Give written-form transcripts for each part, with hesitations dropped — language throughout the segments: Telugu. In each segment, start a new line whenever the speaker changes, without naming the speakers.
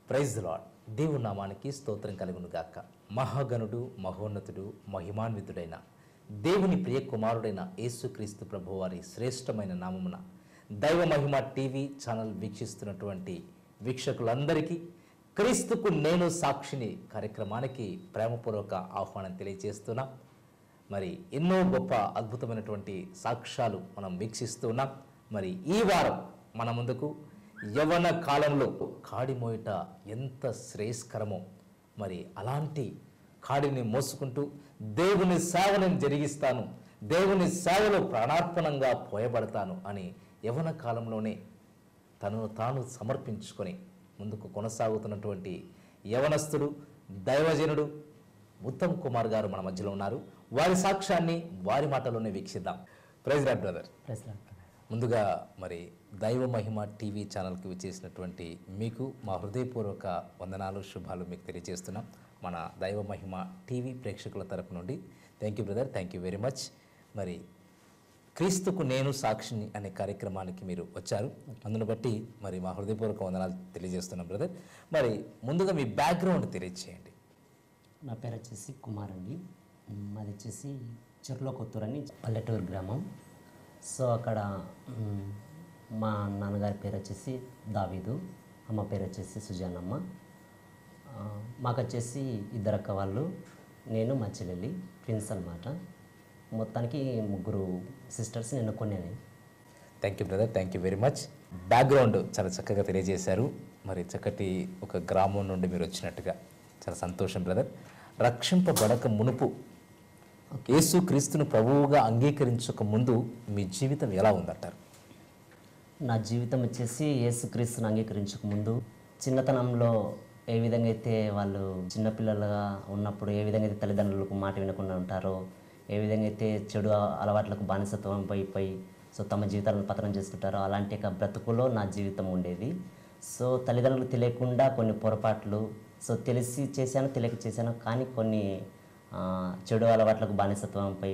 Praise the lord. దేవుని నామానికి స్తోత్రం కలుగును గాక. మహాగణుడు, మహోన్నతుడు, మహిమాన్వితుడైన దేవుని ప్రియ కుమారుడైన యేసుక్రీస్తు ప్రభు వారి శ్రేష్టమైన నామమున దైవ మహిమ టీవీ ఛానల్ వీక్షిస్తున్నటువంటి వీక్షకులందరికీ క్రీస్తుకు నేను సాక్షిని కార్యక్రమానికి ప్రేమపూర్వక ఆహ్వానం తెలియజేస్తున్నాం. మరి ఎన్నో గొప్ప అద్భుతమైనటువంటి సాక్ష్యాలు మనం వీక్షిస్తున్నాం. మరి ఈ వారం మన ముందుకు యవ్వన కాలంలో కాడి మోయట ఎంత శ్రేయస్కరమో, మరి అలాంటి కాడిని మోసుకుంటూ దేవుని సేవను జరిగిస్తాను, దేవుని సేవలో ప్రాణార్పణంగా పోయబడతాను అని యవ్వన కాలంలోనే తనను తాను సమర్పించుకొని ముందుకు కొనసాగుతున్నటువంటి యవనస్తుడు, దైవజనుడు ఉత్తమ్ కుమార్ గారు మన మధ్యలో ఉన్నారు. వారి సాక్ష్యాన్ని వారి మాటలోనే వీక్షిద్దాం. Praise lord brother. ముందుగా మరి దైవ మహిమ టీవీ ఛానల్కి విచ్చేసినటువంటి మీకు మా హృదయపూర్వక వందనాలు, శుభాలు మీకు తెలియజేస్తున్నాం. మన దైవ మహిమ టీవీ ప్రేక్షకుల తరపు నుండి thank you brother, thank you very much. మరి క్రీస్తుకు నేను సాక్షిని అనే కార్యక్రమానికి మీరు వచ్చారు, అందును బట్టి మరి మా హృదయపూర్వక వందనాలు తెలియజేస్తున్నాం బ్రదర్. మరి ముందుగా మీ బ్యాక్గ్రౌండ్ తెలియజేయండి.
నా పేరు వచ్చేసి కుమార్ అండి. మాది వచ్చేసి చెర్లో కొత్తూరు అని పల్లెటూరు గ్రామం. సో అక్కడ మా నాన్నగారి పేరు వచ్చేసి దావీదు, అమ్మ పేరు వచ్చేసి సుజానమ్మ. మాకు వచ్చేసి ఇద్దరు అక్క వాళ్ళు, నేను మా చెల్లెలి, ట్విన్స్ అనమాట. మొత్తానికి ముగ్గురు సిస్టర్స్, నేను కొనేది.
Thank you brother, thank you very much. Background చాలా చక్కగా తెలియజేశారు. మరి చక్కటి ఒక గ్రామం నుండి మీరు వచ్చినట్టుగా చాలా సంతోషం బ్రదర్. రక్షింపబడక మునుపు, యేసు క్రీస్తును ప్రభువుగా అంగీకరించక ముందు మీ జీవితం ఎలా ఉందంటారు?
నా జీవితం వచ్చేసి యేసు క్రీస్తుని అంగీకరించక ముందు చిన్నతనంలో ఏ విధంగా అయితే వాళ్ళు చిన్నపిల్లలుగా ఉన్నప్పుడు ఏ విధంగా అయితే తల్లిదండ్రులకు మాట వినకుండా ఉంటారో, ఏ విధంగా అయితే చెడు అలవాట్లకు బానిసత్వం పోయి సో తమ జీవితాలను పతనం చేసుకుంటారో, అలాంటి ఒక బ్రతుకులో నా జీవితం ఉండేది. సో తల్లిదండ్రులకు తెలియకుండా కొన్ని పొరపాట్లు, సో తెలిసి చేశాను, తెలియక చేశాను, కానీ కొన్ని చెడు అలవాట్లకు బానిసత్వంపై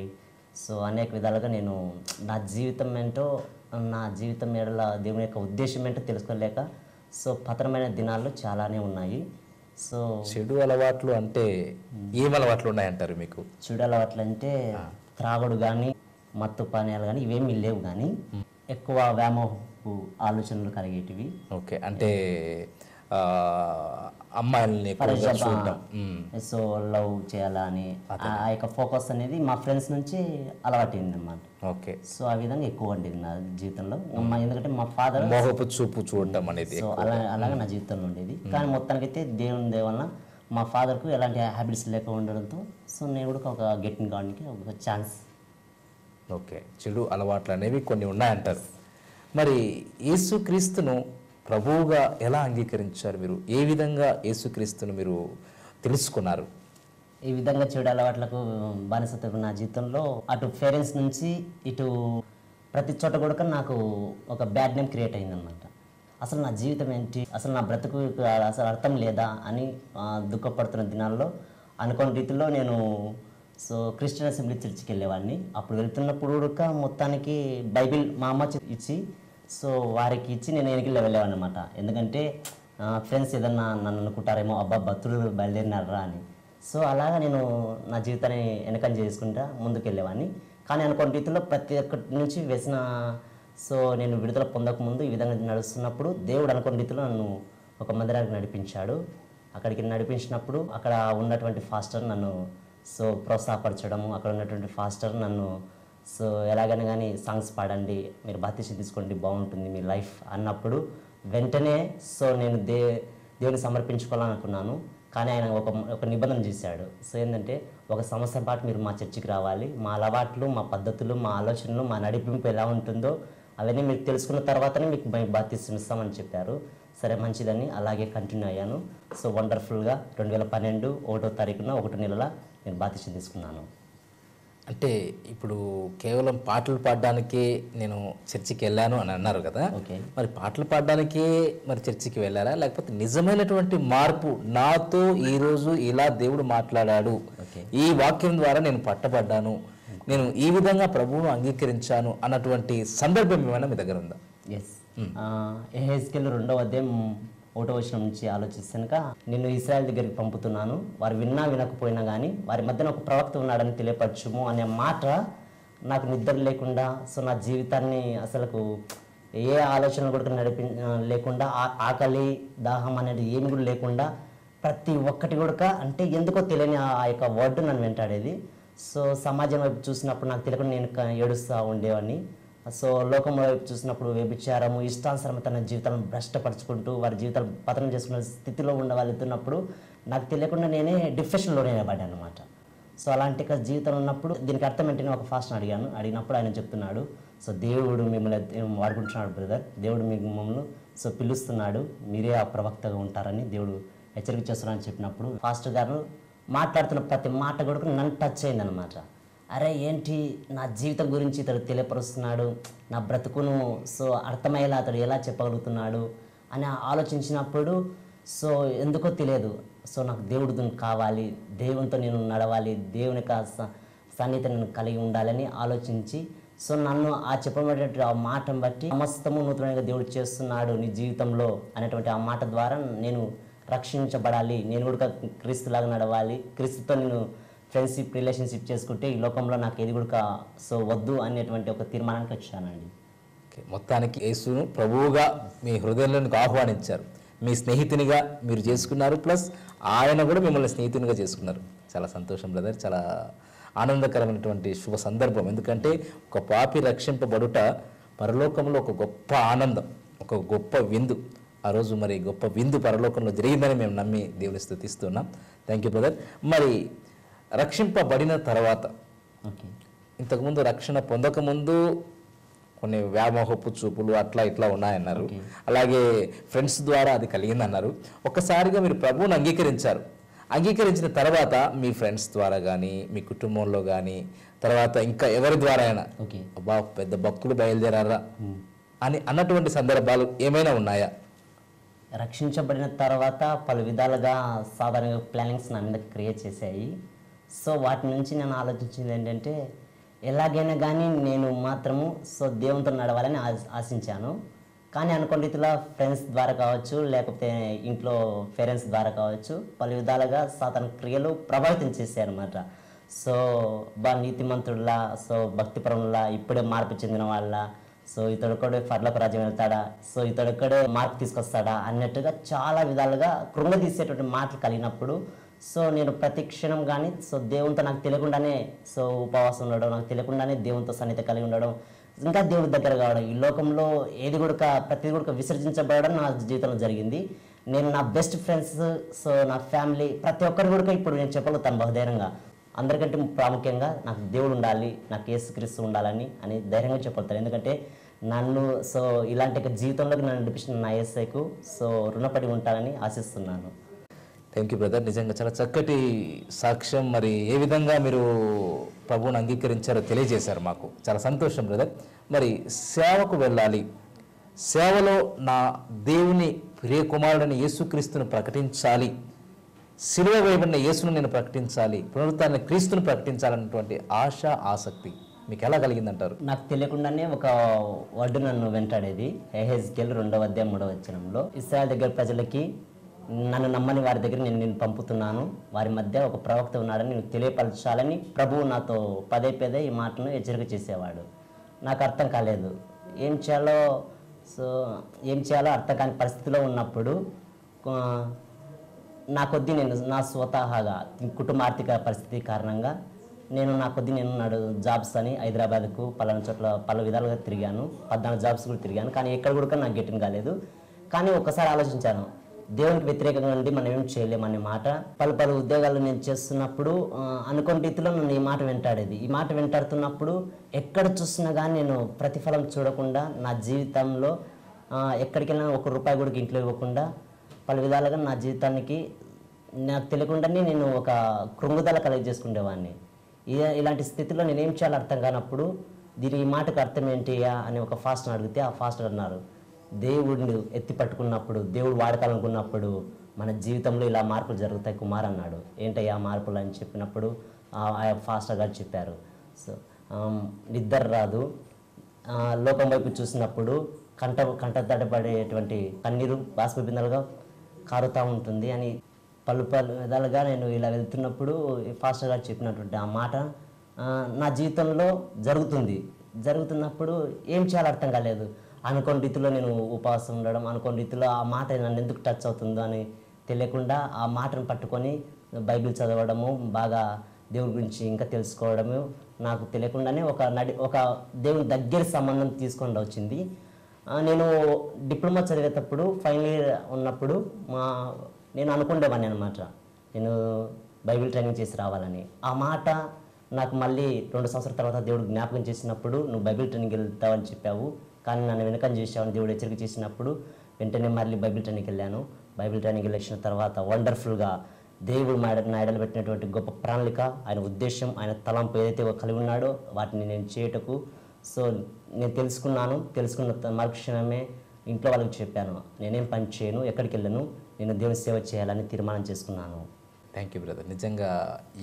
సో అనేక విధాలుగా నేను నా జీవితం ఏంటో, నా జీవితం ఏడల దేవుని యొక్క ఉద్దేశం ఏంటో తెలుసుకోలేక సో పతనమైన దినాలు చాలానే ఉన్నాయి. సో
చెడు అలవాట్లు అంటే ఏం అలవాట్లు ఉన్నాయంటారు మీకు?
చెడు అలవాట్లు అంటే త్రాగుడు కానీ, మత్తు పానీయాలు కానీ ఇవేమీ లేవు, కానీ ఎక్కువ వ్యామోహపు ఆలోచనలు కలిగేటివి.
ఓకే, అంటే అమ్మాయిల్ని
సో లవ్ చేయాలా అని ఆ యొక్క ఫోకస్ అనేది మా ఫ్రెండ్స్ నుంచి అలవాటైంది అన్నమాట.
ఓకే,
సో ఆ విధంగా ఎక్కువ ఉండేది నా జీవితంలో. ఎందుకంటే మా ఫాదర్
మోహపు చూపు చూడటం అనేది
సో అలాగే నా జీవితంలో ఉండేది. కానీ మొత్తానికైతే దేవుని దేవల్ల మా ఫాదర్కు ఎలాంటి హ్యాబిట్స్ లేక ఉండడంతో సో నేను కూడా ఒక గెట్టింగ్ గార్డ్కి ఒక ఛాన్స్.
ఓకే, చెడు అలవాట్లు అనేవి కొన్ని ఉన్నాయంటారు. మరి యేసుక్రీస్తును ప్రభువుగా ఎలా అంగీకరించారు మీరు? ఏ విధంగా యేసుక్రీస్తును మీరు తెలుసుకున్నారు?
ఈ విధంగా చెడు అలవాట్లకు బానిసత్వం నా జీవితంలో అటు పేరెంట్స్ నుంచి ఇటు ప్రతి చోట కూడా నాకు ఒక బ్యాడ్ నేమ్ క్రియేట్ అయిందనమాట. అసలు నా జీవితం ఏంటి, అసలు నా బ్రతుకు అసలు అర్థం లేదా అని దుఃఖపడుతున్న దినాల్లో అనుకోని రీతిలో నేను సో క్రిస్టియన్ అసెంబ్లీ చర్చికి వెళ్ళేవాడిని. అప్పుడు వెళ్తున్నప్పుడు కూడా మొత్తానికి బైబిల్ మా అమ్మ ఇచ్చి సో వారికి ఇచ్చి నేను వెనక్కి వెళ్ళేవాడిని అనమాట. ఎందుకంటే ఫ్రెండ్స్ ఏదన్నా నన్ను అనుకుంటారేమో, అబ్బా భక్తులు బయలుదేరినారా అని. సో అలాగా నేను నా జీవితాన్ని వెనకం చేసుకుంటా ముందుకు వెళ్ళేవాడిని. కానీ అనుకోని రీతిలో ప్రతి ఒక్కటి నుంచి వేసిన సో నేను విడుదల పొందకముందు ఈ విధంగా నడుస్తున్నప్పుడు దేవుడు అనుకోని రీతిలో నన్ను ఒక మందిరానికి నడిపించాడు. అక్కడికి నడిపించినప్పుడు అక్కడ ఉన్నటువంటి ఫాస్టర్ నన్ను సో ప్రోత్సాహపరచడము, అక్కడ ఉన్నటువంటి ఫాస్టర్ నన్ను సో ఎలాగైనా కానీ సాంగ్స్ పాడండి, మీరు బాప్తిసం తీసుకోండి, బాగుంటుంది మీ లైఫ్ అన్నప్పుడు వెంటనే సో నేను దేవుని సమర్పించుకోవాలనుకున్నాను. కానీ ఆయన ఒక నిబంధన చేశాడు. సో ఏంటంటే, ఒక సంవత్సరం పాటు మీరు మా చర్చికి రావాలి, మా అలవాట్లు, మా పద్ధతులు, మా ఆలోచనలు, మా నడిపింపు ఎలా ఉంటుందో అవన్నీ మీరు తెలుసుకున్న తర్వాతనే మీకు బాప్తిసం ఇస్తామని చెప్పారు. సరే మంచిదని అలాగే కంటిన్యూ అయ్యాను. సో వండర్ఫుల్గా 2012 1వ తారీఖున 1 నెలల నేను బాప్తిసం తీసుకున్నాను.
అంటే ఇప్పుడు కేవలం పాటలు పాడడానికే నేను చర్చికి వెళ్ళాను అని అన్నారు కదా, మరి పాటలు పాడడానికే మరి చర్చికి వెళ్ళారా, లేకపోతే నిజమైనటువంటి మార్పు నాతో ఈరోజు ఇలా దేవుడు మాట్లాడాడు, ఈ వాక్యం ద్వారా నేను పట్టబడ్డాను, నేను ఈ విధంగా ప్రభువును అంగీకరించాను అన్నటువంటి సందర్భం ఏమైనా మీ దగ్గర ఉందా?
ఎస్, యెహెజ్కేలు 2వ అధ్యాయం ఒకటో వచనం నుంచి ఆలోచిస్తానుక, నిన్ను ఇశ్రాయేల్ దగ్గరికి పంపుతున్నాను, వారు విన్నా వినకపోయినా కానీ వారి మధ్యన ఒక ప్రవక్త ఉన్నాడని తెలియపరచుము అనే మాట నాకు నిద్ర లేకుండా, సో నా జీవితాన్ని అసలుకు ఏ ఆలోచన కూడా లేకుండా, ఆకలి దాహం అనేది ఏమి కూడా లేకుండా ప్రతి ఒక్కటి కూడా అంటే ఎందుకో తెలియని ఆ యొక్క వర్డ్ నన్ను వెంటాడేది. సో సమాజం వైపు చూసినప్పుడు నాకు తెలియకుండా నేను ఏడుస్తూ ఉండేవాడిని. సో లోకం వైపు చూసినప్పుడు వ్యభిచారము, ఇష్టానుసారం తన జీవితాలను భ్రష్టపరుచుకుంటూ వారి జీవితాలు పతనం చేసుకునే స్థితిలో ఉండగలుగుతున్నప్పుడు నాకు తెలియకుండా నేనే డిప్రెషన్లోనే పడ్డాను అనమాట. సో అలాంటి జీవితం ఉన్నప్పుడు దీనికి అర్థం ఏంటనే ఒక ఫాస్ట్ని అడిగినప్పుడు ఆయన చెప్తున్నాడు, సో దేవుడు మిమ్మల్ని వాడుకుంటున్నాడు బ్రదర్, దేవుడు మిమ్మల్ని సో పిలుస్తున్నాడు, మీరే ఆ ప్రవక్తగా ఉంటారని దేవుడు హెచ్చరిక చేస్తున్నారని చెప్పినప్పుడు ఫాస్టర్ గారు మాట్లాడుతున్న ప్రతి మాట కూడా నన్ను టచ్ అయింది అనమాట. అరే ఏంటి నా జీవితం గురించి ఇతడు తెలియపరుస్తున్నాడు, నా బ్రతుకును సో అర్థమయ్యేలా అతడు ఎలా చెప్పగలుగుతున్నాడు అని ఆలోచించినప్పుడు సో ఎందుకో తెలియదు, సో నాకు దేవుడు కావాలి, దేవునితో నేను నడవాలి, దేవుని యొక్క సన్నిహిత నేను కలిగి ఉండాలని ఆలోచించి, సో నన్ను ఆ చెప్పబడినటువంటి ఆ మాటను బట్టి సమస్తము నూతనంగా దేవుడు చేస్తున్నాడు నీ జీవితంలో అనేటువంటి ఆ మాట ద్వారా నేను రక్షించబడాలి, నేను కూడా క్రీస్తులాగా నడవాలి, క్రీస్తుతో నేను ఫ్రెండ్షిప్ రిలేషన్షిప్ చేసుకుంటే ఈ లోకంలో నాకు ఏది కూడా సో వద్దు అనేటువంటి ఒక తీర్మానానికి వచ్చానండి.
మొత్తానికి యేసును ప్రభువుగా మీ హృదయంలోనికి ఆహ్వానించారు, మీ స్నేహితునిగా మీరు చేసుకున్నారు, ప్లస్ ఆయన కూడా మిమ్మల్ని స్నేహితునిగా చేసుకున్నారు. చాలా సంతోషం బ్రదర్, చాలా ఆనందకరమైనటువంటి శుభ సందర్భం. ఎందుకంటే ఒక పాపి రక్షింపబడుట పరలోకంలో ఒక గొప్ప ఆనందం, ఒక గొప్ప విందు. ఆ రోజు మరి గొప్ప విందు పరలోకంలో జరిగిందని మేము నమ్మి దేవుని స్తుతిస్తున్నాం. Thank you brother. మరి రక్షింపబడిన తర్వాత, ఇంతకుముందు రక్షణ పొందకముందు కొన్ని వ్యామోహపు చూపులు అట్లా ఇట్లా ఉన్నాయన్నారు, అలాగే ఫ్రెండ్స్ ద్వారా అది కలిగిందన్నారు. ఒక్కసారిగా మీరు ప్రభువుని అంగీకరించారు, అంగీకరించిన తర్వాత మీ ఫ్రెండ్స్ ద్వారా కానీ మీ కుటుంబంలో కానీ తర్వాత ఇంకా ఎవరి ద్వారా అయినా అబ్బా పెద్ద భక్తులు బయలుదేరారా అని అన్నటువంటి సందర్భాలు ఏమైనా ఉన్నాయా?
రక్షించబడిన తర్వాత పలు విధాలుగా సాధారణ ప్లానింగ్స్ నా మీద క్రియేట్ చేశాయి. సో వాటి నుంచి నేను ఆలోచించింది ఏంటంటే, ఎలాగైనా కానీ నేను మాత్రము సో దేవునితో నడవాలని ఆశించాను. కానీ అనుకోని రీతిలో ఫ్రెండ్స్ ద్వారా కావచ్చు, లేకపోతే ఇంట్లో పేరెంట్స్ ద్వారా కావచ్చు, పలు విధాలుగా సాధారణ క్రియలు ప్రభావితం చేశాయన్నమాట. సో నీతిమంతుడిలా, సో భక్తిపరంలా, ఇప్పుడే మార్పు చెందిన వాళ్ళ, సో ఇతడొక్కడే పరలోక రాజ్యం వెళ్తాడా, సో ఇతడొక్కడే మార్పు తీసుకొస్తాడా అన్నట్టుగా చాలా విధాలుగా కృంగదీసేటువంటి మాటలు కలిగినప్పుడు, సో నేను ప్రతి క్షణం కానీ సో దేవునితో నాకు తెలియకుండానే సో ఉపవాసం ఉండడం, నాకు తెలియకుండానే దేవునితో సన్నిహిత కలిగి ఉండడం, ఇంకా దేవుడి దగ్గర కావడం, ఈ లోకంలో ఏది కూడా ప్రతిది కూడా విసర్జించబడడం నా జీవితంలో జరిగింది. నేను నా బెస్ట్ ఫ్రెండ్స్, సో నా ఫ్యామిలీ, ప్రతి ఒక్కరు కూడా ఇప్పుడు నేను చెప్పగలుగుతాను బహుధైర్యంగా, అందరికంటే ప్రాముఖ్యంగా నాకు దేవుడు ఉండాలి, నాకు యేసుక్రీస్తు ఉండాలని అని ధైర్యంగా చెప్పగలుగుతాను. ఎందుకంటే నన్ను సో ఇలాంటి జీవితంలోకి నన్ను నడిపించిన నా యేసయ్యకు సో రుణపడి ఉంటానని ఆశిస్తున్నాను.
థ్యాంక్ యూ బ్రదర్, నిజంగా చాలా చక్కటి సాక్ష్యం. మరి ఏ విధంగా మీరు ప్రభువుని అంగీకరించారో తెలియజేశారు మాకు, చాలా సంతోషం బ్రదర్. మరి సేవకు వెళ్ళాలి, సేవలో నా దేవుని ప్రియ కుమారుడని యేసుక్రీస్తును ప్రకటించాలి, సిలువ వేయబడిన యేసును నేను ప్రకటించాలి, పునరుత్థాన క్రీస్తును ప్రకటించాలన్నటువంటి ఆశ, ఆసక్తి మీకు ఎలా కలిగిందంటారు?
నాకు తెలియకుండానే ఒక వర్డ్ నన్ను వెంటాడేది. యెహెజ్కేలు 2వ అధ్యాయం 3వ వచనంలో, ఇశ్రాయేలు దగ్గర ప్రజలకి, నన్ను నమ్మని వారి దగ్గర నేను పంపుతున్నాను, వారి మధ్య ఒక ప్రవక్త ఉన్నాడని నేను తెలియపరచాలని ప్రభువు నాతో పదే పదే ఈ మాటను హెచ్చరిక చేసేవాడు. నాకు అర్థం కాలేదు, ఏం చేయాలో అర్థం కాని పరిస్థితిలో ఉన్నప్పుడు నా కొద్దీ నేను నా స్వతహాగా కుటుంబ ఆర్థిక పరిస్థితి కారణంగా నా కొద్దీ నేను జాబ్స్ అని హైదరాబాద్కు పలానా చోట్ల పలు విధాలుగా తిరిగాను, 14 జాబ్స్ కూడా తిరిగాను, కానీ ఎక్కడ కూడా నాకు గెటిన్ కాలేదు. కానీ ఒక్కసారి ఆలోచించాను, దేవునికి వ్యతిరేకంగా ఉండి మనం ఏం చేయలేమనే మాట. పలు ఉద్యోగాలు నేను చేస్తున్నప్పుడు అనుకోని రీతిలో నన్ను ఈ మాట వెంటాడేది. ఈ మాట వెంటాడుతున్నప్పుడు ఎక్కడ చూసినా కానీ నేను ప్రతిఫలం చూడకుండా, నా జీవితంలో ఎక్కడికైనా ₹1 కూడా ఇంట్లో ఇవ్వకుండా, పలు విధాలుగా నా జీవితానికి నాకు తెలియకుండానే నేను ఒక కృంగుదల కలిగజేసుకునేవాడిని. ఇలాంటి స్థితిలో నేనేం చేయాలో అర్థం కానప్పుడు, ఈ మాటకు అర్థం ఏంటియా అని ఒక ఫాస్ట్ని అడిగితే ఆ ఫాస్టర్ అన్నారు, దేవుడిని ఎత్తి పట్టుకున్నప్పుడు, దేవుడు వాడకాలనుకున్నప్పుడు మన జీవితంలో ఇలా మార్పులు జరుగుతాయి కుమార్ అన్నాడు. ఏంటయ్యా మార్పులు అని చెప్పినప్పుడు ఆ ఫాస్టర్ గారు చెప్పారు, సో నిద్ర రాదు, లోకం వైపు చూసినప్పుడు కంట తడబడేటువంటి కన్నీరు బాష్ప బిందెలుగా కారుతూ ఉంటుంది అని పలు విధాలుగా నేను ఇలా వెళ్తున్నప్పుడు ఫాస్టర్ గారు చెప్పినటువంటి ఆ మాట నా జీవితంలో జరుగుతున్నప్పుడు ఏం చేయాలో అర్థం కాలేదు. అనుకోని రీతిలో నేను ఉపవాసం ఉండడం, అనుకోని రీతిలో ఆ మాట నన్ను ఎందుకు టచ్ అవుతుందో అని తెలియకుండా ఆ మాటను పట్టుకొని బైబిల్ చదవడము, బాగా దేవుడి గురించి ఇంకా తెలుసుకోవడము, నాకు తెలియకుండానే ఒక దేవుని దగ్గర సంబంధం తీసుకొని వచ్చింది. నేను డిప్లొమా చదివేటప్పుడు ఫైనల్ ఇయర్ ఉన్నప్పుడు నేను అనుకునేవాడిని అనమాట, నేను బైబిల్ ట్రైనింగ్ చేసి రావాలని. ఆ మాట నాకు మళ్ళీ 2 సంవత్సరాల తర్వాత దేవుడు జ్ఞాపకం చేసినప్పుడు, నువ్వు బైబిల్ ట్రైనింగ్ వెళ్తావని చెప్పావు, కానీ నన్ను వెనకని చేసావని దేవుడు హెచ్చరిక చేసినప్పుడు వెంటనే మళ్ళీ బైబిల్ ట్రైనింగ్కి వెళ్ళాను. బైబిల్ ట్రైనింగ్ వెళ్ళిన తర్వాత వండర్ఫుల్గా దేవుడు నాయడలు పెట్టినటువంటి గొప్ప ప్రణాళిక, ఆయన ఉద్దేశం, ఆయన తలంపు ఏదైతే కలిగి ఉన్నాడో వాటిని నేను చేయుటకు నేను తెలుసుకున్న మరుక్షణమే ఇంట్లో వాళ్ళకి చెప్పాను, నేనేం పని చేయను, ఎక్కడికి వెళ్ళను, నేను దేవుని సేవ చేయాలని తీర్మానం చేసుకున్నాను.
Thank you brother. నిజంగా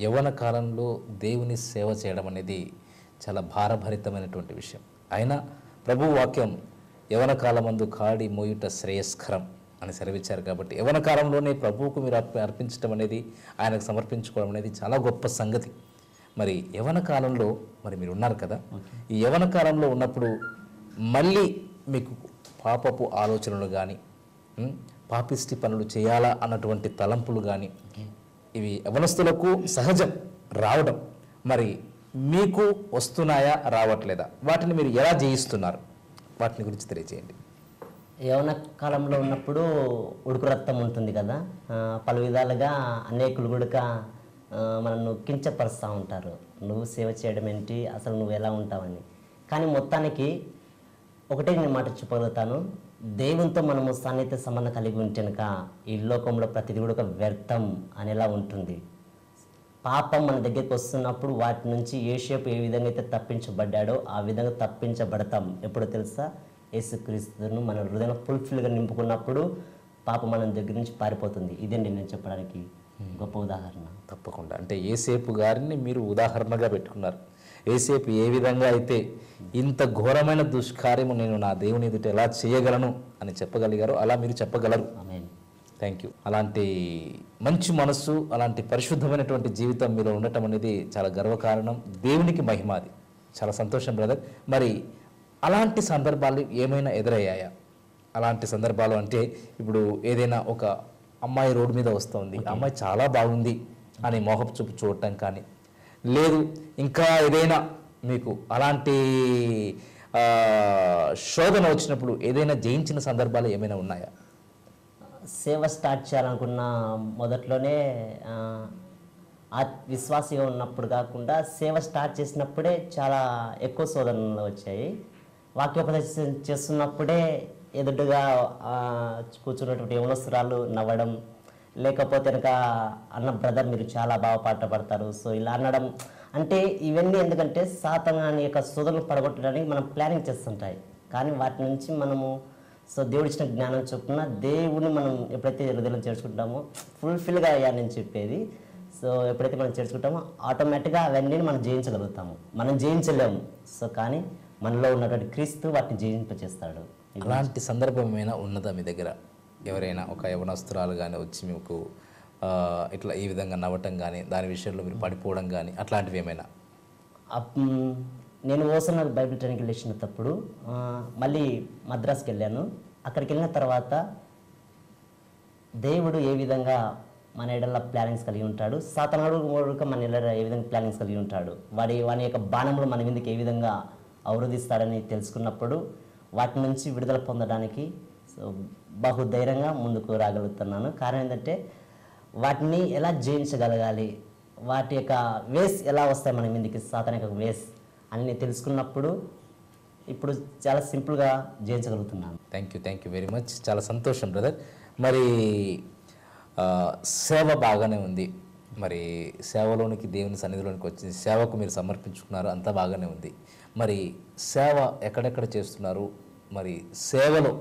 యవ్వన కాలంలో దేవుని సేవ చేయడం అనేది చాలా భారభరితమైనటువంటి విషయం. అయినా ప్రభు వాక్యం యవ్వన కాలమందు కాడి మోయుట శ్రేయస్కరం అని సెలవిచ్చారు. కాబట్టి యవ్వన కాలంలోనే ప్రభువుకు మీరు అర్పించడం అనేది, ఆయనకు సమర్పించుకోవడం అనేది చాలా గొప్ప సంగతి. మరి యవ్వన కాలంలో మీరు ఉన్నారు కదా, ఈ యవ్వన కాలంలో ఉన్నప్పుడు మళ్ళీ మీకు పాపపు ఆలోచనలు కానీ, పాపిష్టి పనులు చేయాలా అన్నటువంటి తలంపులు కానీ, ఇవి యవనస్తులకు సహజం రావడం, మరి మీకు వస్తున్నాయా, రావట్లేదా? వాటిని మీరు ఎలా జయిస్తున్నారు? వాటిని గురించి తెలియజేయండి.
యవన కాలంలో ఉన్నప్పుడు ఉడుకు రక్తం ఉంటుంది కదా, పలు విధాలుగా అనేకులు కూడా మనల్ని కించపరుస్తూ ఉంటారు, నువ్వు సేవ చేయడం ఏంటి, అసలు నువ్వు ఎలా ఉంటావని. కానీ మొత్తానికి ఒకటే నేను మాట చెప్పగలుగుతాను, దేవునితో మనము సాన్నిహిత సంబంధం కలిగి ఉంటేనక ఈ లోకంలో ప్రతిదీ కూడా వ్యర్థం అనేలా ఉంటుంది. పాపం మన దగ్గరికి వస్తున్నప్పుడు వాటి నుంచి యేసేపు ఏ విధంగా అయితే తప్పించబడ్డాడో ఆ విధంగా తప్పించబడతాం. ఎప్పుడో తెలుసా? యేసుక్రీస్తును మన హృదయం ఫుల్ఫిల్గా నింపుకున్నప్పుడు పాపం మన దగ్గర నుంచి పారిపోతుంది. ఇదండి నేను చెప్పడానికి గొప్ప ఉదాహరణ.
తప్పకుండా. అంటే యేసేపు గారిని మీరు ఉదాహరణగా పెట్టుకున్నారు. యేసేపు ఏ విధంగా అయితే ఇంత ఘోరమైన దుష్కార్యము నేను నా దేవుని ఎదుట ఎలా చేయగలను అని చెప్పగలిగారో అలా మీరు చెప్పగలరు. Thank you. అలాంటి మంచి మనస్సు, అలాంటి పరిశుద్ధమైనటువంటి జీవితం మీలో ఉండటం అనేది చాలా గర్వకారణం, దేవునికి మహిమాది. చాలా సంతోషం బ్రదర్. మరి అలాంటి సందర్భాలు ఏమైనా ఎదురయ్యాయా? అలాంటి సందర్భాలు అంటే ఇప్పుడు ఏదైనా ఒక అమ్మాయి రోడ్డు మీద వస్తుంది, అమ్మాయి చాలా బాగుంది అని మోహపు చూపు చూడటం కానీ, లేదు ఇంకా ఏదైనా మీకు అలాంటి శోధన వచ్చినప్పుడు ఏదైనా జయించిన సందర్భాలు ఏమైనా ఉన్నాయా?
సేవ స్టార్ట్ చేయాలనుకున్న మొదట్లోనే విశ్వాసిగా ఉన్నప్పుడు కాకుండా సేవ స్టార్ట్ చేసినప్పుడే చాలా ఎక్కువ శోధనలు వచ్చాయి. వాక్యోపదేశం చేస్తున్నప్పుడే ఎదుటిగా కూర్చున్నటువంటి యవనస్తురాలు నవ్వడం, లేకపోతే కనుక అన్న బ్రదర్ మీరు చాలా బాగా పాట పడతారు, సో ఇలా అనడం. అంటే ఇవన్నీ ఎందుకంటే సాతాను యొక్క శోధనలు పడగొట్టడానికి మనం ప్లానింగ్ చేస్తుంటాయి. కానీ వాటి నుంచి మనము దేవుడు ఇచ్చిన జ్ఞానం చొప్పున దేవుడిని మనం ఎప్పుడైతే హృదయంలో చేర్చుకుంటామో ఫుల్ఫిల్గా అయ్యానని చెప్పేది. సో ఎప్పుడైతే మనం చేర్చుకుంటామో ఆటోమేటిక్గా అవన్నీ మనం జయించగలుగుతాము. మనం జయించలేము, సో కానీ మనలో ఉన్నటువంటి క్రీస్తు వాటిని జయింపచేస్తాడు.
అలాంటి సందర్భం ఏమైనా ఉన్నదా మీ దగ్గర? ఎవరైనా ఒక యవనస్తురాలు కానీ వచ్చి మీకు ఇట్లా ఈ విధంగా నవ్వటం కానీ, దాని విషయంలో మీరు పడిపోవడం కానీ అట్లాంటివి ఏమైనా?
నేను ఓసనర్ బైబిల్ ట్రైనింగ్కి వెళ్ళినప్పుడు మళ్ళీ మద్రాసుకి వెళ్ళాను. అక్కడికి వెళ్ళిన తర్వాత దేవుడు ఏ విధంగా మన ఎడల ప్లానింగ్స్ కలిగి ఉంటాడు, సాతానుడు మన ఎడల ఏ విధంగా ప్లానింగ్స్ కలిగి ఉంటాడు, వాని యొక్క బాణములు మన మీదకి ఏ విధంగా అవరోధిస్తాడని తెలుసుకున్నప్పుడు వాటి నుంచి విడుదల పొందడానికి బహుధైర్యంగా ముందుకు రాగలుగుతున్నాను. కారణం ఏంటంటే వాటిని ఎలా జయించగలగాలి, వాటి యొక్క వేస్ ఎలా వస్తాయి మన మీదకి, సాతాను యొక్క వేస్ అన్ని తెలుసుకున్నప్పుడు ఇప్పుడు చాలా సింపుల్గా జయించగలుగుతున్నాను.
Thank you very much. చాలా సంతోషం బ్రదర్. మరి సేవ బాగానే ఉంది, మరి సేవలోనికి దేవుని సన్నిధిలోనికి వచ్చి సేవకు మీరు సమర్పించుకున్నారు, అంతా బాగానే ఉంది. మరి సేవ ఎక్కడెక్కడ చేస్తున్నారు? మరి సేవలో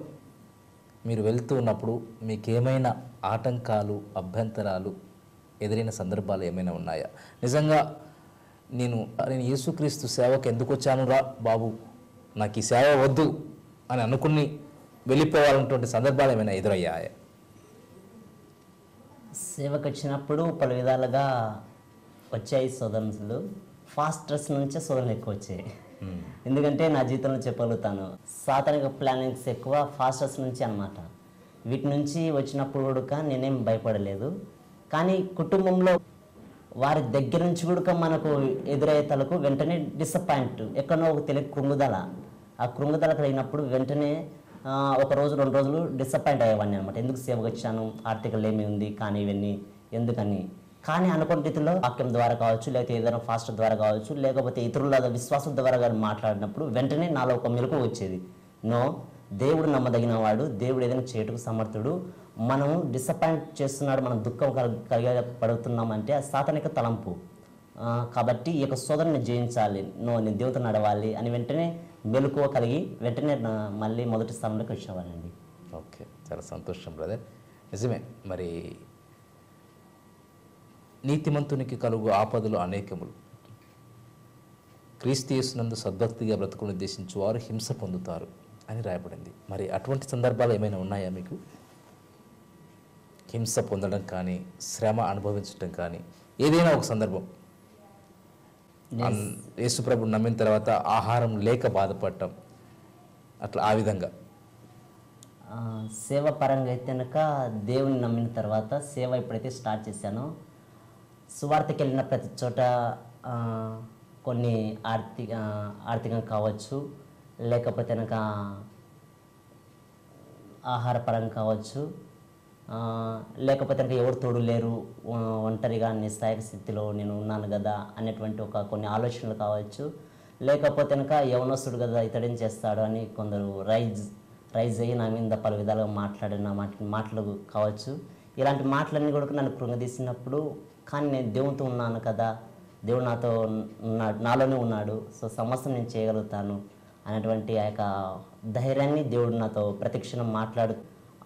మీరు వెళ్తూ ఉన్నప్పుడు మీకేమైనా ఆటంకాలు, అభ్యంతరాలు ఎదురైన సందర్భాలు ఏమైనా ఉన్నాయా? నిజంగా నేను యేసుక్రీస్తు సేవకు ఎందుకు వచ్చాను రా బాబు, నాకు ఈ సేవ వద్దు అని అనుకుని వెళ్ళిపోవాలన్నటువంటి సందర్భాలు ఏమైనా ఎదురయ్యాయా?
సేవకు వచ్చినప్పుడు పలు విధాలుగా వచ్చాయి శోధనలు. ఫాస్టర్స్ నుంచే శోధనలు ఎక్కువ వచ్చాయి. ఎందుకంటే నా జీవితంలో చెప్పగలుగుతాను, సాతానిక ప్లానింగ్స్ ఎక్కువ ఫాస్టర్స్ నుంచి అన్నమాట. వీటి నుంచి వచ్చినప్పుడు కూడా నేనేం భయపడలేదు. కానీ కుటుంబంలో వారి దగ్గర నుంచి కూడా మనకు ఎదురయ్యే తలకు వెంటనే డిసప్పాయింట్, ఎక్కడో ఒక తెలియక కృంగుదల. ఆ కృంగుదల కలిగినప్పుడు వెంటనే ఒక రోజు 2 రోజులు డిసప్పాయింట్ అయ్యేవాడిని అనమాట. ఎందుకు సేవకు వచ్చాను, ఆర్థికలు ఏమి ఉంది, కానీ ఇవన్నీ ఎందుకని. కానీ అనుకున్న రీతిలో వాక్యం ద్వారా కావచ్చు, లేకపోతే ఏదైనా ఫాస్ట్ ద్వారా కావచ్చు, లేకపోతే ఇతరుల విశ్వాసం ద్వారా కానీ మాట్లాడినప్పుడు వెంటనే నాలో ఒక మెలకు వచ్చేది. నో, దేవుడు నమ్మదగిన వాడు, దేవుడు ఏదైనా చేయటకు సమర్థుడు. మనం డిసప్పాయింట్ చేస్తున్నాడు, మనం దుఃఖం పడుతున్నామంటే అది సాతానిక తలంపు. కాబట్టి ఈ యొక్క శోధనని జయించాలి, నేను దేవుడితో నడవాలి అని వెంటనే మెలకువ కలిగి వెంటనే మళ్ళీ మొదటి స్థానంలోకి వచ్చేవాళ్ళండి.
ఓకే, చాలా సంతోషం బ్రదర్. నిజమే, మరి నీతిమంతునికి కలుగు ఆపదలు అనేకములు, క్రీస్తు యేసునందు సద్భక్తిగా బ్రతుకును ఉద్దేశించి వారు హింస పొందుతారు అని రాయబడింది. మరి అటువంటి సందర్భాలు ఏమైనా ఉన్నాయా మీకు? హింస పొందడం కానీ, శ్రమ అనుభవించడం కానీ, ఏదైనా ఒక సందర్భం, యేసుప్రభుని నమ్మిన తర్వాత ఆహారం లేక బాధపడటం, అట్లా ఆ విధంగా.
సేవ పరంగా అయితే కనుక దేవుని నమ్మిన తర్వాత సేవ ఎప్పుడైతే స్టార్ట్ చేశానో, సువార్తకి వెళ్ళిన ప్రతి చోట కొన్ని ఆర్థికంగా కావచ్చు, లేకపోతే కనుక ఆహార పరంగా కావచ్చు, లేకపోతే కనుక ఎవరు తోడు లేరు, ఒంటరిగా నిస్సాయక స్థితిలో నేను ఉన్నాను కదా అనేటువంటి కొన్ని ఆలోచనలు కావచ్చు, లేకపోతే కనుక యవనస్తుడు కదా ఇతడేం చేస్తాడు అని కొందరు రైజ్ అయ్యి నా మీద పలు విధాలుగా మాట్లాడిన మాటలు కావచ్చు. ఇలాంటి మాటలన్నీ కూడా నన్ను కృంగదీసినప్పుడు, కానీ నేను దేవునితో ఉన్నాను కదా, దేవుడు నాతో ఉన్నాడు, నాలోనే ఉన్నాడు, సో సమస్తం నేను చేయగలుగుతాను అనేటువంటి ఆ యొక్క ధైర్యాన్ని దేవుడు నాతో ప్రతిక్షణం మాట్లాడు,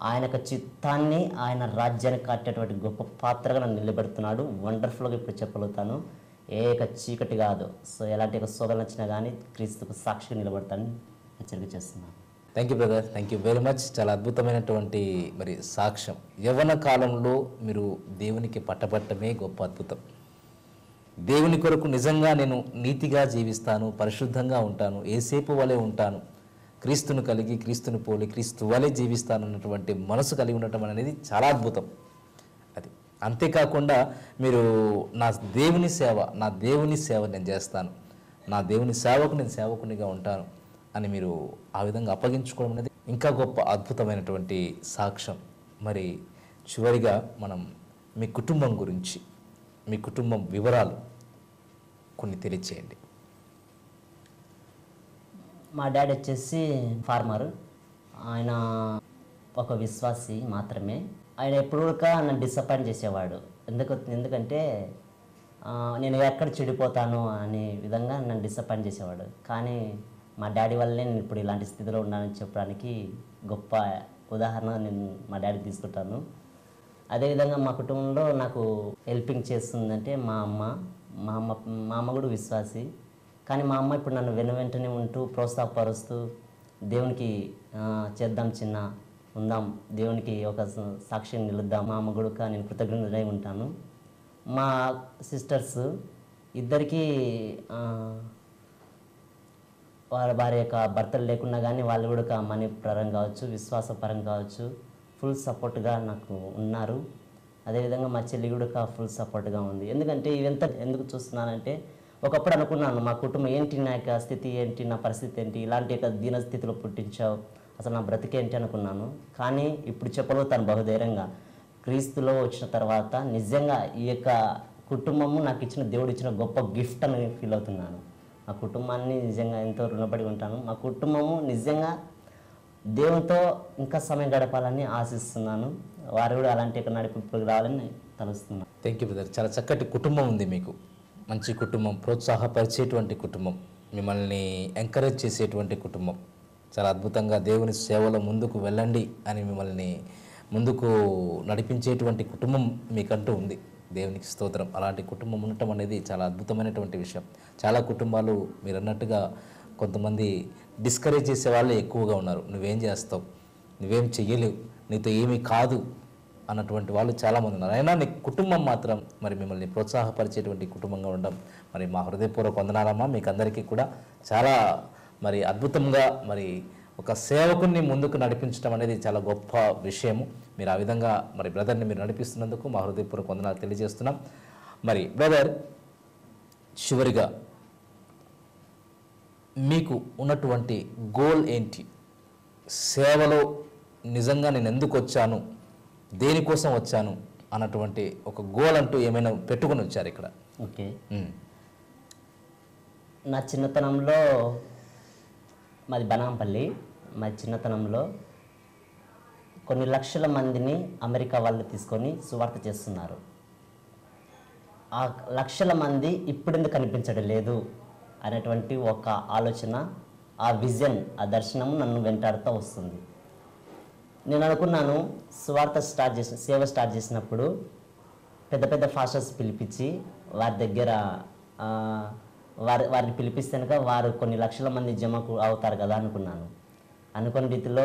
ఆయన యొక్క చిత్తాన్ని, ఆయన రాజ్యాన్ని కట్టేటువంటి గొప్ప పాత్రగా నన్ను నిలబెడుతున్నాడు. వండర్ఫుల్గా ఇప్పుడు చెప్పగలుగుతాను, చీకటి కాదు. సో ఎలాంటి ఒక శోధనలు వచ్చినా కానీ క్రీస్తుకు సాక్షిగా నిలబడతానని హెచ్చరిక చేస్తున్నాను.
Thank you brother, thank you very much. చాలా అద్భుతమైనటువంటి మరి సాక్ష్యం. యవ్వన కాలంలో మీరు దేవునికి పట్టబట్టమే గొప్ప అద్భుతం. దేవుని కొరకు నిజంగా నేను నీతిగా జీవిస్తాను, పరిశుద్ధంగా ఉంటాను, ఏసేపు వలె ఉంటాను, క్రీస్తును కలిగి, క్రీస్తుని పోలి, క్రీస్తు వలె జీవిస్తాను అన్నటువంటి మనసు కలిగి ఉండటం అనేది చాలా అద్భుతం. అది అంతేకాకుండా మీరు నా దేవుని సేవ నేను చేస్తాను, నా దేవుని సేవకు నేను సేవకునిగా ఉంటాను అని మీరు ఆ విధంగా అప్పగించుకోవడం అనేది ఇంకా గొప్ప అద్భుతమైనటువంటి సాక్ష్యం. మరి చివరిగా మనం మీ కుటుంబం గురించి, మీ కుటుంబం వివరాలు కొన్ని తెలియచేయండి.
మా డాడీ వచ్చేసి ఫార్మర్, ఆయన ఒక విశ్వాసి మాత్రమే. ఆయన ఎప్పుడు నన్ను డిసప్పాయింట్ చేసేవాడు. ఎందుకంటే నేను ఎక్కడ చెడిపోతాను అనే విధంగా నన్ను డిసప్పాయింట్ చేసేవాడు. కానీ మా డాడీ వల్లనే నేను ఇప్పుడు ఇలాంటి స్థితిలో ఉన్నానని చెప్పడానికి గొప్ప ఉదాహరణ నేను మా డాడీ తీసుకుంటాను. అదేవిధంగా మా కుటుంబంలో నాకు హెల్పింగ్ చేస్తుందంటే మా అమ్మ కూడా విశ్వాసి. కానీ మా అమ్మ ఇప్పుడు నన్ను వెంటనే ఉంటూ ప్రోత్సాహపరుస్తూ, దేవునికి చేద్దాం చిన్న, ఉందాం, దేవునికి ఒక సాక్ష్యం నిలుద్దాం, మా అమ్మ కూడా నేను కృతజ్ఞుడై ఉంటాను. మా సిస్టర్స్ ఇద్దరికీ వారి యొక్క భర్తలు లేకున్నా కానీ వాళ్ళు కూడా మనీ పరంగా కావచ్చు, విశ్వాస పరంగా కావచ్చు ఫుల్ సపోర్ట్గా నాకు ఉన్నారు. అదేవిధంగా మా చెల్లి కూడా ఫుల్ సపోర్ట్గా ఉంది. ఎందుకంటే ఇవంతా ఎందుకు చూస్తున్నానంటే, ఒకప్పుడు అనుకున్నాను మా కుటుంబం ఏంటి, నా యొక్క స్థితి ఏంటి, నా పరిస్థితి ఏంటి, ఇలాంటి యొక్క దీనస్థితిలో పుట్టించావు, అసలు నా బ్రతికేంటి అనుకున్నాను. కానీ ఇప్పుడు చెప్పగలుగుతాను బహుధైర్యంగా, క్రీస్తులో వచ్చిన తర్వాత నిజంగా ఈ యొక్క కుటుంబము నాకు ఇచ్చిన, దేవుడు ఇచ్చిన గొప్ప గిఫ్ట్ అని ఫీల్ అవుతున్నాను. మా కుటుంబాన్ని నిజంగా ఎంతో రుణపడి ఉంటాను. మా కుటుంబము నిజంగా దేవునితో ఇంకా సమయం గడపాలని ఆశిస్తున్నాను. వారు కూడా అలాంటి నడిపింపుకు రావాలని తలుస్తున్నాను.
Thank you brother. చాలా చక్కటి కుటుంబం ఉంది మీకు, మంచి కుటుంబం, ప్రోత్సాహపరిచేటువంటి కుటుంబం, మిమ్మల్ని ఎంకరేజ్ చేసేటువంటి కుటుంబం, చాలా అద్భుతంగా దేవుని సేవలో ముందుకు వెళ్ళండి అని మిమ్మల్ని ముందుకు నడిపించేటువంటి కుటుంబం మీకంటూ ఉంది. దేవునికి స్తోత్రం. అలాంటి కుటుంబం ఉండటం అనేది చాలా అద్భుతమైనటువంటి విషయం. చాలా కుటుంబాలు మీరు అన్నట్టుగా కొంతమంది డిస్కరేజ్ చేసే వాళ్ళే ఎక్కువగా ఉన్నారు. నువ్వేం చేస్తావు, నువ్వేం చెయ్యలేవు, నీతో ఏమీ కాదు అన్నటువంటి వాళ్ళు చాలామంది ఉన్నారు. అయినా నీ కుటుంబం మాత్రం మరి మిమ్మల్ని ప్రోత్సాహపరిచేటువంటి కుటుంబంగా ఉండడం మరి మా హృదయపూర్వక వందనాలమ్మా. మీకు అందరికీ కూడా చాలా మరి అద్భుతంగా మరి ఒక సేవకుని ముందుకు నడిపించడం అనేది చాలా గొప్ప విషయము. మీరు ఆ విధంగా మరి బ్రదర్ని మీరు నడిపిస్తున్నందుకు మా హృదయపూర్వక వందనాలు తెలియజేస్తున్నాం. మరి బ్రదర్, చివరిగా మీకు ఉన్నటువంటి గోల్ ఏంటి? సేవలో నిజంగా నేను ఎందుకు వచ్చాను, దేనికోసం వచ్చాను అన్నటువంటి ఒక గోల్ అంటూ ఏమైనా పెట్టుకొని వచ్చారు ఇక్కడ?
ఓకే. నా చిన్నతనంలో మాది బనాంపల్లి. మా చిన్నతనంలో కొన్ని లక్షల మందిని అమెరికా వాళ్ళు తీసుకొని సువార్త చేస్తున్నారు. ఆ లక్షల మంది ఇప్పుడెందుకు కనిపించడం లేదు అనేటువంటి ఒక ఆలోచన, ఆ విజన్, ఆ దర్శనం నన్ను వెంటాడుతూ వస్తుంది. నేను అనుకున్నాను, సేవ స్టార్ట్ చేసినప్పుడు పెద్ద పెద్ద ఫాస్టర్స్ పిలిపించి వారి దగ్గర వారిని పిలిపిస్తే కనుక వారు కొన్ని లక్షల మంది జమకు అవుతారు కదా అనుకున్నాను. అనుకున్న రీతిలో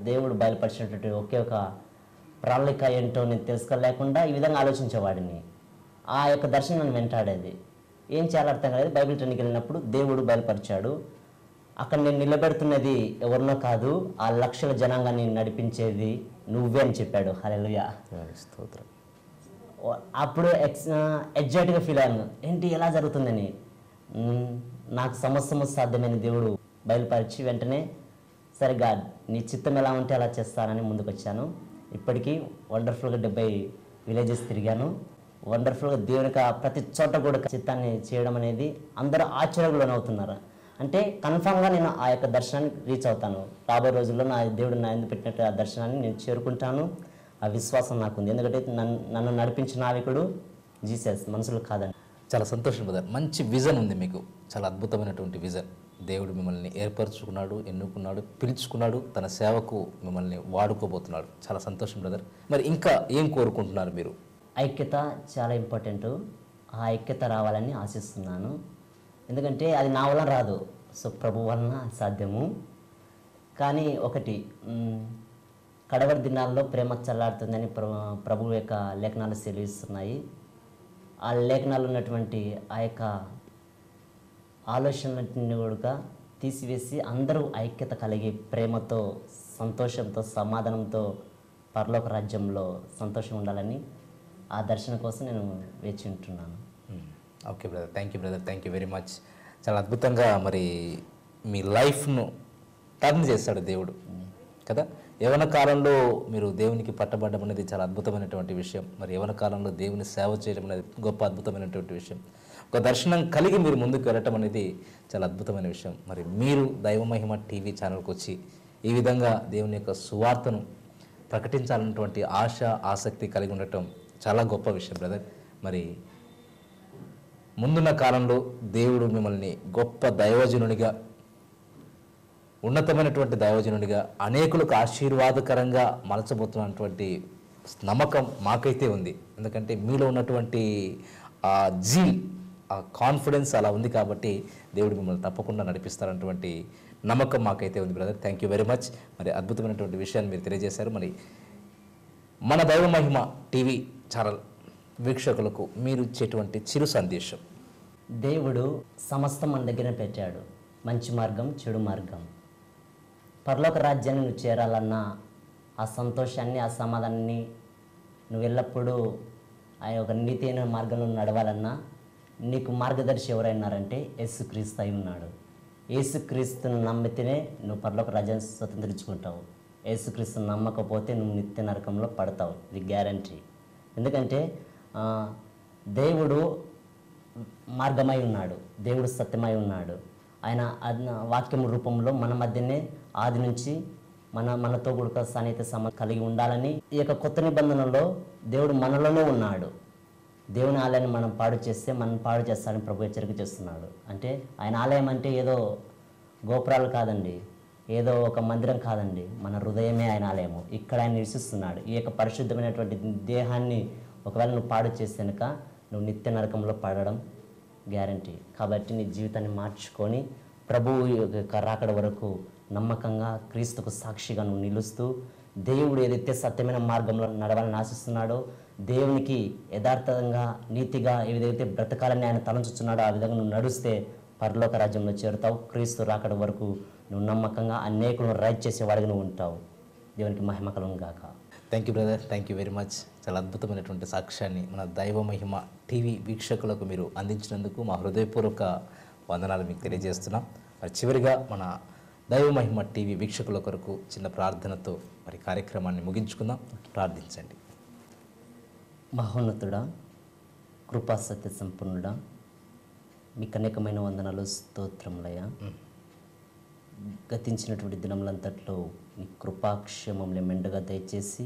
దేవుడు బయలుపరిచినటువంటి ఒకే ఒక ప్రణాళిక ఏంటో నేను తెలుసుకోలేకుండా ఈ విధంగా ఆలోచించేవాడిని. ఆ యొక్క దర్శనం నన్ను వెంటాడేది. ఏం చేయాలో అర్థం కాలేదు. బైబిల్ ట్రైనింగ్కి వెళ్ళినప్పుడు దేవుడు బయలుపరిచాడు. అక్కడ నేను నిలబెడుతున్నది ఎవరినో కాదు, ఆ లక్షల జనాంగాన్ని నడిపించేది నువ్వే అని చెప్పాడు. హల్లెలూయా,
స్తోత్రం.
అప్పుడు ఎగ్జైట్గా ఫీల్ అయ్యాను. ఏంటి ఎలా జరుగుతుందని. నాకు సమస్తము సాధ్యమైన దేవుడు బయలుపరిచి వెంటనే సరే గాడ్ నీ చిత్తం ఎలా ఉంటే అలా చేస్తానని ముందుకు వచ్చాను. ఇప్పటికీ వండర్ఫుల్గా 70 విలేజెస్ తిరిగాను. వండర్ఫుల్గా దేవుని ప్రతి చోట కూడా చిత్తాన్ని చేయడం అనేది అందరూ ఆశ్చర్యంలో లోనవుతున్నారు. అంటే కన్ఫామ్గా నేను ఆ యొక్క దర్శనాన్ని రీచ్ అవుతాను. రాబోయే రోజుల్లో నా దేవుడు నా ఎందుకు పెట్టినట్టు ఆ దర్శనాన్ని నేను చేరుకుంటాను. ఆ విశ్వాసం నాకుంది. ఎందుకంటే నన్ను నడిపించిన నావికుడు జీసస్, మనుషులు కాదండి.
చాలా సంతోషం బ్రదర్. మంచి విజన్ ఉంది మీకు, చాలా అద్భుతమైనటువంటి విజన్. దేవుడు మిమ్మల్ని ఏర్పరచుకున్నాడు, ఎన్నుకున్నాడు, పిలుచుకున్నాడు, తన సేవకు మిమ్మల్ని వాడుకోబోతున్నాడు. చాలా సంతోషం బ్రదర్. మరి ఇంకా ఏం కోరుకుంటున్నారు మీరు?
ఐక్యత చాలా ఇంపార్టెంట్. ఆ ఐక్యత రావాలని ఆశిస్తున్నాను. ఎందుకంటే అది నా వలన రాదు, సో ప్రభు వలన సాధ్యము. కానీ ఒకటి, కడవరి దినాల్లో ప్రేమ చల్లారుతుందని ప్రభు యొక్క లేఖనాలు సెలవిస్తున్నాయి. ఆ లేఖనాలు ఉన్నటువంటి ఆ యొక్క ఆలోచనలన్నింటినీ కూడా తీసివేసి అందరూ ఐక్యత కలిగి ప్రేమతో, సంతోషంతో, సమాధానంతో పరలోక రాజ్యంలో సంతోషం ఉండాలని ఆ దర్శనం కోసం నేను వేచి ఉంటున్నాను.
Okay brother, thank you brother, thank you very much. చాలా అద్భుతంగా మరి మీ లైఫ్ను టర్న్ చేస్తాడు దేవుడు కదా. యవన కాలంలో మీరు దేవునికి పట్టబడ్డం అనేది చాలా అద్భుతమైనటువంటి విషయం. మరి యవన కాలంలో దేవుని సేవ చేయడం అనేది గొప్ప అద్భుతమైనటువంటి విషయం. ఒక దర్శనం కలిగి మీరు ముందుకు వెళ్ళటం అనేది చాలా అద్భుతమైన విషయం. మరి మీరు దైవమహిమ టీవీ ఛానల్కి వచ్చి ఈ విధంగా దేవుని యొక్క సువార్తను ప్రకటించాలన్నటువంటి ఆశ, ఆసక్తి కలిగి ఉండటం చాలా గొప్ప విషయం బ్రదర్. మరి ముందున్న కాలంలో దేవుడు మిమ్మల్ని గొప్ప దైవజనునిగా, ఉన్నతమైనటువంటి దైవజనునిగా, అనేకులకు ఆశీర్వాదకరంగా మలచబోతున్నటువంటి నమ్మకం మాకైతే ఉంది. ఎందుకంటే మీలో ఉన్నటువంటి ఆ జీల్, ఆ కాన్ఫిడెన్స్ అలా ఉంది కాబట్టి దేవుడు మిమ్మల్ని తప్పకుండా నడిపిస్తారన్నటువంటి నమ్మకం మాకైతే ఉంది brother. Thank you very much. మరి అద్భుతమైనటువంటి విషయాన్ని మీరు తెలియజేశారు. మరి మన దైవ మహిమ టీవీ ఛానల్ వీక్షకులకు మీరు ఇచ్చేటువంటి చిరు సందేశం?
దేవుడు సమస్తం మన దగ్గర పెట్టాడు, మంచి మార్గం, చెడు మార్గం. పరలోక రాజ్యాన్ని నువ్వు చేరాలన్నా, ఆ సంతోషాన్ని, ఆ సమాధానాన్ని నువ్వు ఎల్లప్పుడూ ఆ యొక్క నీతి అయిన మార్గంలో నడవాలన్నా నీకు మార్గదర్శి ఎవరైనారంటే యేసుక్రీస్తు అయి ఉన్నాడు. యేసుక్రీస్తును నమ్మితేనే నువ్వు పరలోక రాజ్యాన్ని స్వతంత్రించుకుంటావు. యేసుక్రీస్తును నమ్మకపోతే నువ్వు నిత్య నరకంలో పడతావు, ఇది గ్యారంటీ. ఎందుకంటే దేవుడు మార్గమై ఉన్నాడు, దేవుడు సత్యమై ఉన్నాడు. ఆయన వాక్యం రూపంలో మన మధ్యనే ఆది నుంచి మనతో కూడా సన్నిహిత సంబంధం కలిగి ఉండాలని ఈ యొక్క కొత్త నిబంధనలో దేవుడు మనలోనే ఉన్నాడు. దేవుని ఆలయాన్ని మనం పాడు చేస్తే మనం పాడు చేస్తాడని ప్రభు హెచ్చరిక చేస్తున్నాడు. అంటే ఆయన ఆలయం అంటే ఏదో గోపురాలు కాదండి, ఏదో ఒక మందిరం కాదండి, మన హృదయమే ఆయన ఆలయము. ఇక్కడ ఆయన నివసిస్తున్నాడు. ఈ యొక్క పరిశుద్ధమైనటువంటి దేహాన్ని ఒకవేళ నువ్వు పాడు చేస్తే కనుక నువ్వు నిత్య నరకంలో పడడం గ్యారంటీ. కాబట్టి నీ జీవితాన్ని మార్చుకొని ప్రభువు యొక్క రాకడ వరకు నమ్మకంగా క్రీస్తుకు సాక్షిగా నువ్వు నిలుస్తూ దేవుడు ఏదైతే సత్యమైన మార్గంలో నడవాలని ఆశిస్తున్నాడో, దేవునికి యథార్థంగా నీతిగా ఏదైతే బ్రతకాలని ఆయన తలంచుతున్నాడో ఆ విధంగా నువ్వు నడుస్తే పరలోక రాజ్యంలో చేరుతావు. క్రీస్తు రాకడ వరకు నువ్వు నమ్మకంగా అనేకులను రైట్ చేసేవాడిగా నువ్వు ఉంటావు. దేవునికి మహిమ కలుగును గాక.
Thank you brother, thank you very much. చాలా అద్భుతమైనటువంటి సాక్ష్యాన్ని మన దైవ మహిమ టీవీ వీక్షకులకు మీరు అందించినందుకు మా హృదయపూర్వక వందనాలు మీకు తెలియజేస్తున్నాం. మరి చివరిగా మన దైవ మహిమ టీవీ వీక్షకుల కొరకు చిన్న ప్రార్థనతో మరి కార్యక్రమాన్ని ముగించుకుందాం. ప్రార్థించండి.
మహోన్నతుడా, కృపా సత్య సంపన్నుడా, మీకు అనేకమైన వందనాలు, స్తోత్రములయ్యా. గతించినటువంటి దినములంతట్లో నీ కృపాక్షేమంలో మెండుగా దయచేసి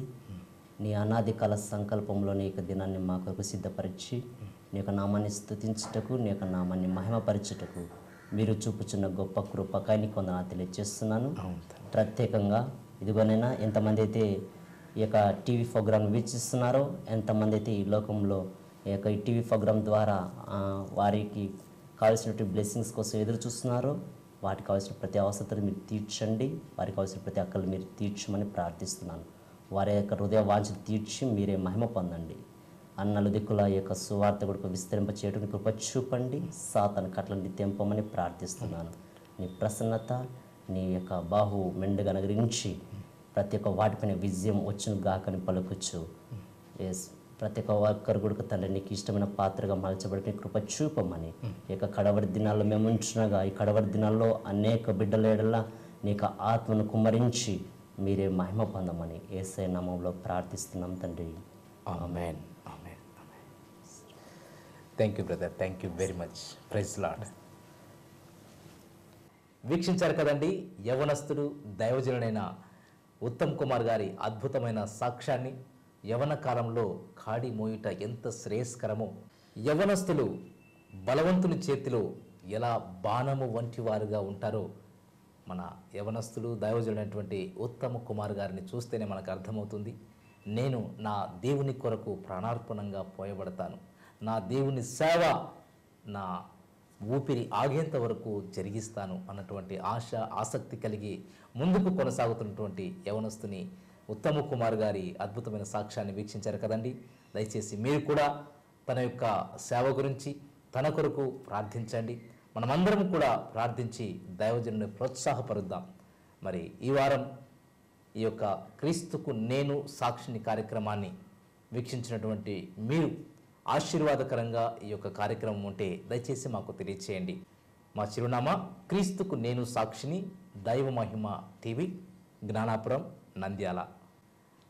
నీ అనాది కాల సంకల్పంలో నీ యొక్క దినాన్ని మా కొరకు సిద్ధపరిచి నీ యొక్క నామాన్ని స్తుతించుటకు, నీ యొక్క నామాన్ని మహిమపరచుటకు మీరు చూపుచున్న గొప్ప కృపకాయ నీకు వందనాలు తెలియజేస్తున్నాను. ప్రత్యేకంగా ఇదిగోనైనా ఎంతమంది అయితే ఈ యొక్క టీవీ ప్రోగ్రామ్ వీక్షిస్తున్నారో, ఎంతమంది అయితే ఈ లోకంలో ఈ టీవీ ప్రోగ్రామ్ ద్వారా వారికి కావాల్సినటువంటి బ్లెస్సింగ్స్ కోసం ఎదురు చూస్తున్నారో, వాటికి కావాల్సిన ప్రతి అవసరతను మీరు తీర్చండి. వారికి కావాల్సిన ప్రతి అక్కలు మీరు తీర్చమని ప్రార్థిస్తున్నాను. వారి యొక్క హృదయ వాంఛను తీర్చి మీరే మహిమ పొందండి. అన్నలు దిక్కుల యొక్క సువార్త కూడా విస్తరింప చేయడానికి కృప చూపండి. సాతాను కట్లని తెంపమని ప్రార్థిస్తున్నాను. నీ ప్రసన్నత, నీ యొక్క బాహు మెండుగా అనుగ్రహించి ప్రతి ఒక్క వాటిపైన విజయం వచ్చును గాకని పలుకుచ్చు. ప్రతి ఒక్క ఒక్కరు కూడా తండ్రి నీకు ఇష్టమైన పాత్రగా మలచబడిన కృప చూపమని ఈ యొక్క కడవరి దినాల్లో మేము ఉంచునగా ఈ కడవరి దినాల్లో అనేక బిడ్డల ఎడల నీకు ఆత్మను కుమ్మరించి మీరే మహిమ పొందమని యేసయ్య నామములో ప్రార్థిస్తున్నాం తండ్రి.
Amen. Amen. Thank you brother, thank you very much. Praise lord. వీక్షించారు కదండి, యవనస్తుడు దైవజనుడైన ఉత్తమ్ కుమార్ గారి అద్భుతమైన సాక్ష్యాన్ని. యవన కాలంలో కాడి మోయుట ఎంత శ్రేయస్కరమో, యవనస్తులు బలవంతుని చేతిలో ఎలా బాణము వంటి వారుగా ఉంటారో మన యవనస్తులు దైవజనుడైనటువంటి ఉత్తమ్ కుమార్ గారిని చూస్తేనే మనకు అర్థమవుతుంది. నేను నా దేవుని కొరకు ప్రాణార్పణంగా పోయబడతాను, నా దేవుని సేవ నా ఊపిరి ఆగేంత వరకు జరిగిస్తాను అన్నటువంటి ఆశ, ఆసక్తి కలిగి ముందుకు కొనసాగుతున్నటువంటి యవనస్తుని ఉత్తమ్ కుమార్ గారి అద్భుతమైన సాక్ష్యాన్ని వీక్షించారు కదండి. దయచేసి మీరు కూడా తన యొక్క సేవ గురించి తన కొరకు ప్రార్థించండి. మనమందరం కూడా ప్రార్థించి దైవజనుని ప్రోత్సాహపరుద్దాం. మరి ఈ వారం ఈ యొక్క క్రీస్తుకు నేను సాక్షిని కార్యక్రమాన్ని వీక్షించినటువంటి మీరు ఆశీర్వాదకరంగా ఈ యొక్క కార్యక్రమం ఉంటే దయచేసి మాకు తెలియచేయండి. మా చిరునామా క్రీస్తుకు నేను సాక్షిని, దైవ మహిమ టీవీ, జ్ఞానాపురం, నంద్యాల.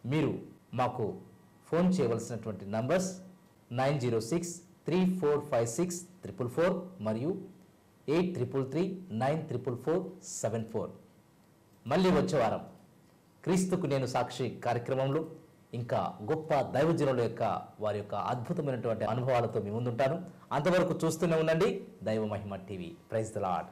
మీరు మాకు ఫోన్ చేయవలసినటువంటి నంబర్స్ 9063456444 మరియు 8333944474. మళ్ళీ వచ్చే వారం క్రీస్తుకు నేను సాక్షి కార్యక్రమంలో ఇంకా గొప్ప దైవజనుల యొక్క వారి యొక్క అద్భుతమైనటువంటి అనుభవాలతో మీ ముందుంటాను. అంతవరకు చూస్తూనే ఉండండి Daiva Mahima TV. Praise the lord.